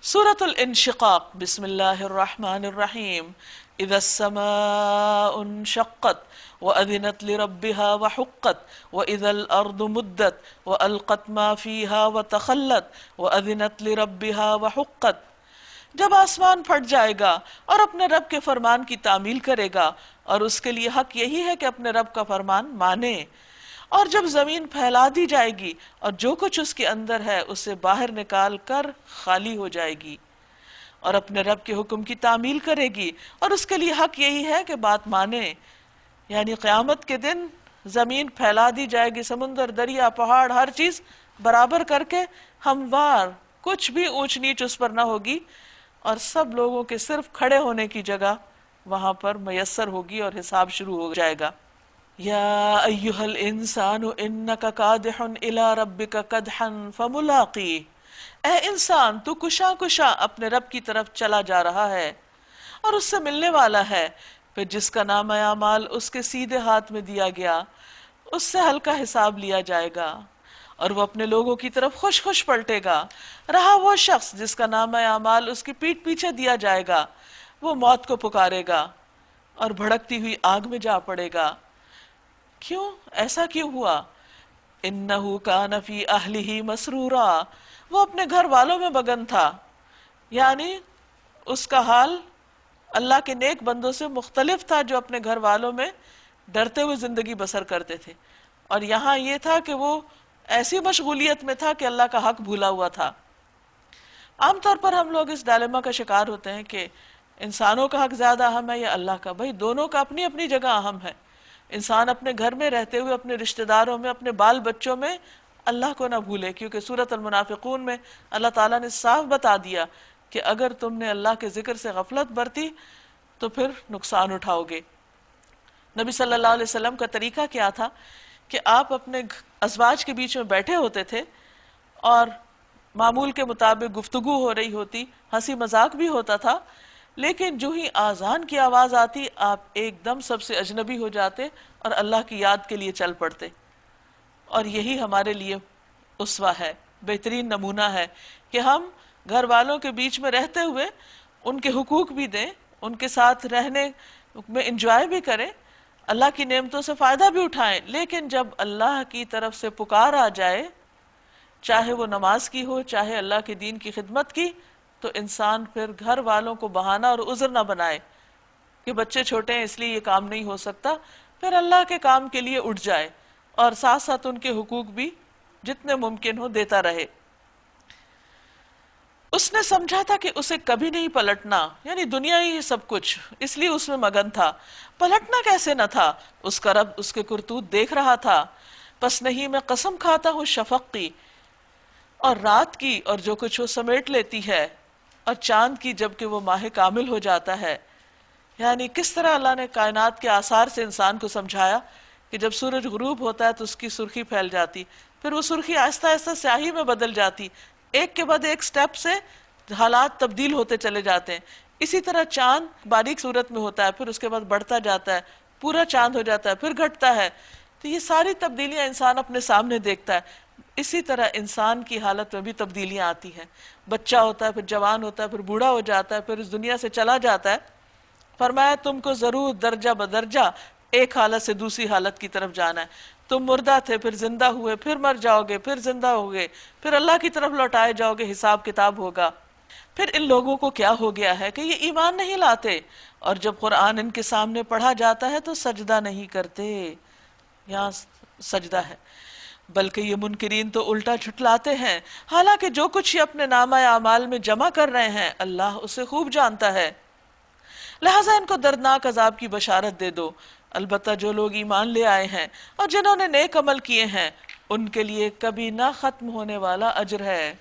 سورة الانشقاق بسم اللہ الرحمن الرحیم اذا السماء انشقت وأذنت لربها وحقت وإذا الأرض مدت وألقت ما فيها وتخلت وأذنت لربها وحقت. جب آسمان پھٹ جائے گا اور اپنے رب کے فرمان کی تعمیل کرے گا، اور اس کے لیے حق یہی ہے کہ اپنے رب کا فرمان مانے، اور جب زمین پھیلا دی جائے گی اور جو کچھ اس کے اندر ہے اسے باہر نکال کر خالی ہو جائے گی، اور اپنے رب کے حکم کی تعمیل کرے گی، اور اس کے لیے حق یہی ہے کہ بات مانے. یعنی قیامت کے دن زمین پھیلا دی جائے گی، سمندر، دریا، پہاڑ، ہر چیز برابر کر کے ہموار، کچھ بھی اونچ نیچ اس پر نہ ہوگی، اور سب لوگوں کے صرف کھڑے ہونے کی جگہ وہاں پر میسر ہوگی اور حساب شروع ہو جائے گا. یا ایہا الانسان انک کادح الی ربک کدحا فملاقیہ، اے انسان تو کشا کشا اپنے رب کی طرف چلا جا رہا ہے اور اس سے ملنے والا ہے. پھر جس کا نام اعمال اس کے سیدھے ہاتھ میں دیا گیا اس سے ہلکا حساب لیا جائے گا، اور وہ اپنے لوگوں کی طرف خوش خوش پلٹے گا. رہا وہ شخص جس کا نام اعمال اس کی پیٹھ پیچھے دیا جائے گا، وہ موت کو پکارے گا اور بھڑکتی ہوئی آگ میں جا پڑے گا. کیوں ایسا کیوں ہوا؟ انہو کان فی اہلہ مسرورا، وہ اپنے گھر والوں میں مگن تھا. یعنی اس کا حال اللہ کے نیک بندوں سے مختلف تھا جو اپنے گھر والوں میں ڈرتے ہوئے زندگی بسر کرتے تھے، اور یہاں یہ تھا کہ وہ ایسی مشغولیت میں تھا کہ اللہ کا حق بھولا ہوا تھا. عام طور پر ہم لوگ اس ڈائلیما کا شکار ہوتے ہیں کہ انسانوں کا حق زیادہ اہم ہے یا اللہ کا. بھائی دونوں کا اپنی اپنی جگہ اہم ہے. انسان اپنے گھر میں رہتے ہوئے اپنے رشتہ داروں میں، اپنے بال بچوں میں اللہ کو نہ بھولے، کیونکہ سورۃ المنافقون میں اللہ تعالیٰ نے صاف بتا دیا کہ اگر تم نے اللہ کے ذکر سے غفلت برتی تو پھر نقصان اٹھاؤ گے. نبی صلی اللہ علیہ وسلم کا طریقہ کیا تھا کہ آپ اپنے ازواج کے بیچ میں بیٹھے ہوتے تھے اور معمول کے مطابق گفتگو ہو رہی ہوتی، ہنسی مذاق بھی ہوتا تھا، لیکن جو ہی آذان کی آواز آتی آپ ایک دم سب سے اجنبی ہو جاتے اور اللہ کی یاد کے لیے چل پڑتے. اور یہی ہمارے لیے اسوہ ہے، بہترین نمونہ ہے کہ ہم گھر والوں کے بیچ میں رہتے ہوئے ان کے حقوق بھی دیں، ان کے ساتھ رہنے میں انجوائے بھی کریں، اللہ کی نعمتوں سے فائدہ بھی اٹھائیں، لیکن جب اللہ کی طرف سے پکار آ جائے، چاہے وہ نماز کی ہو، چاہے اللہ کے دین کی خدمت کی، تو انسان پھر گھر والوں کو بہانہ اور عذر نہ بنائے کہ بچے چھوٹے ہیں اس لیے یہ کام نہیں ہو سکتا. پھر اللہ کے کام کے لیے اٹھ جائے اور ساتھ ساتھ ان کے حقوق بھی جتنے ممکن ہو دیتا رہے. اس نے سمجھا تھا کہ اسے کبھی نہیں پلٹنا، یعنی دنیا ہی سب کچھ، اس لیے اس میں مگن تھا. پلٹنا کیسے نہ تھا؟ اس کا رب اس کے کرتوت دیکھ رہا تھا. پس نہیں میں قسم کھاتا ہوں شفق کی اور رات کی اور جو کچھ وہ سمیٹ لیتی ہے، اور چاند کی جبکہ وہ ماہ کامل ہو جاتا ہے. یعنی کس طرح اللہ نے کائنات کے آثار سے انسان کو سمجھایا کہ جب سورج غروب ہوتا ہے تو اس کی سرخی پھیل جاتی، پھر وہ سرخی آہستہ آہستہ سیاہی میں بدل جاتی، ایک کے بعد ایک سٹیپ سے حالات تبدیل ہوتے چلے جاتے ہیں. اسی طرح چاند باریک صورت میں ہوتا ہے، پھر اس کے بعد بڑھتا جاتا ہے، پورا چاند ہو جاتا ہے، پھر گھٹتا ہے. تو یہ ساری تبدیلیاں انسان اپنے سامنے دیکھتا ہے. اسی طرح انسان کی حالت میں بھی تبدیلیاں آتی ہیں. بچہ ہوتا ہے، پھر جوان ہوتا ہے، پھر بوڑھا ہو جاتا ہے، پھر اس دنیا سے چلا جاتا ہے. فرمایا تم کو ضرور درجہ بدرجہ ایک حالت سے دوسری حالت کی طرف جانا ہے. تم مردہ تھے، پھر زندہ ہوئے، پھر مر جاؤ گے، پھر زندہ ہوگے، پھر اللہ کی طرف لوٹائے جاؤ گے، حساب کتاب ہوگا. پھر ان لوگوں کو کیا ہو گیا ہے کہ یہ ایمان نہیں لاتے، اور جب قرآن ان کے سامنے پڑھا جاتا ہے تو سجدہ نہیں کرتے. یہاں سجدہ ہے، بلکہ یہ منکرین تو الٹا جھٹلاتے ہیں، حالانکہ جو کچھ یہ اپنے نامہ اعمال میں جمع کر رہے ہیں اللہ اسے خوب جانتا ہے. لہٰذا ان کو دردناک عذاب کی بشارت دے دو. البتہ جو لوگ ایمان لے آئے ہیں اور جنہوں نے نیک عمل کیے ہیں ان کے لیے کبھی نہ ختم ہونے والا اجر ہے.